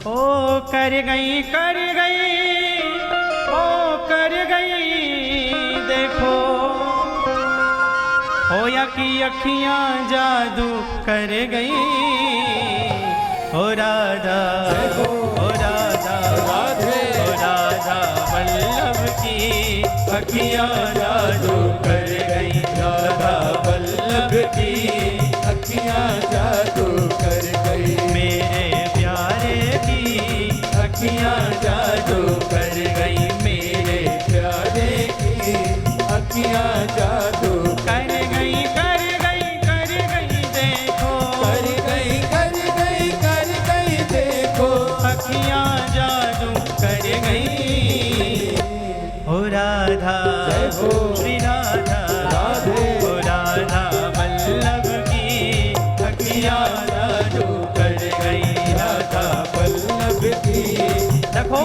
ओ कर गई ओ कर गई देखो होया की अखियां जादू कर गई। ओ राधा ओ राधा राधे ओ राधा वल्लभ की अखियां जादू कर गई। राधा वल्लभ की अखियां जादू कर गई। मेरे प्यारे की अखियां जादू कर गई। मेरे प्यारे की अखियां जादू कर गई देखो कर गई देखो अखियां जादू कर गई। ओ राधा हो श्री राधा राधे ओ राधा वल्लभ की अखियां जादू कर गई। राधा वल्लभ की देखो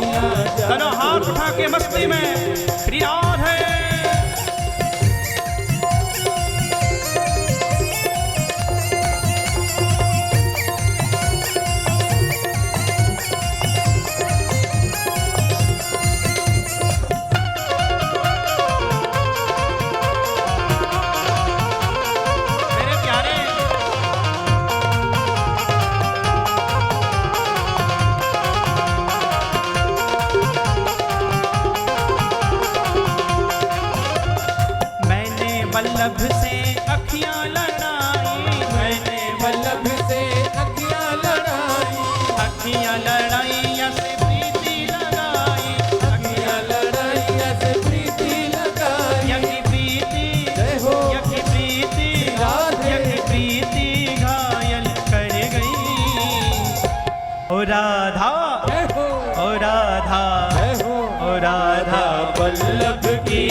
दोनों हाथ उठा के मस्ती में श्री राधे। मेरे प्यारे मैंने वल्लभ से अखियां लड़ाई। मैंने वल्लभ से अखियां लड़ाई। अखियां लड़ाई से प्रीति लगाई। अखियां लड़ाई से प्रीति लगाई। यकी प्रीति जय हो यकी प्रीति राधे। यकी प्रीति घायल कर गई। ओ राधा जय हो ओ राधा जय हो ओ राधा वल्लभ की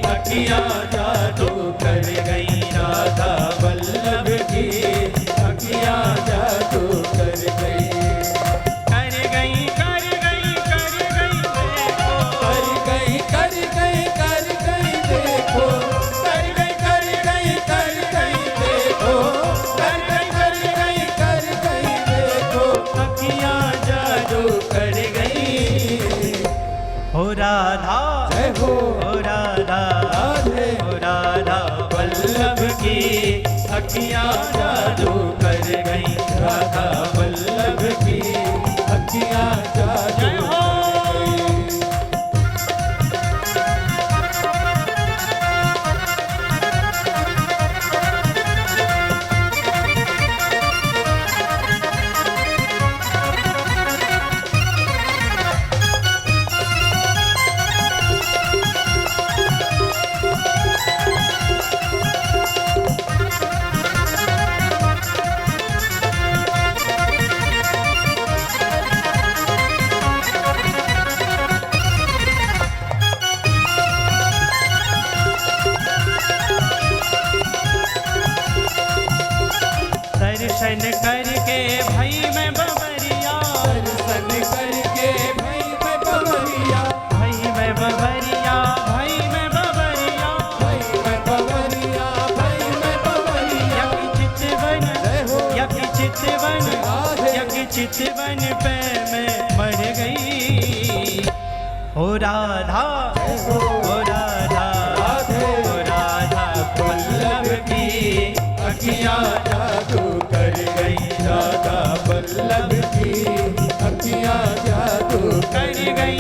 अखियां जादू कर गई। राधा वल्लभ की अखियां जादू कर गई। कर गई देखो कर गई देखो कर गई देखो कर गई देखो अखियां जादू कर गई। ओ राधा जय हो ओ राधा राधे ओ राधा वल्लभ की अखियां जादू कर गई। राधा वल्लभ की अखियां जादू जय हो। दर्शन करके भई मैं बबरिया। दर्शन करके भाई मैं बबरिया। भई मैं बबरिया भई मैं बबरिया। भाई मैं बबरिया भाई मैं बबरिया। यकी चितवन जय हो यकी चितवन राधे। यकी चितवन पे मैं मर गई। ओ राधा जय हो ओ राधा राधे ओ राधा वल्लभ की अखियां जादू कर गई। राधा वल्लभ की अखियां जादू कर गई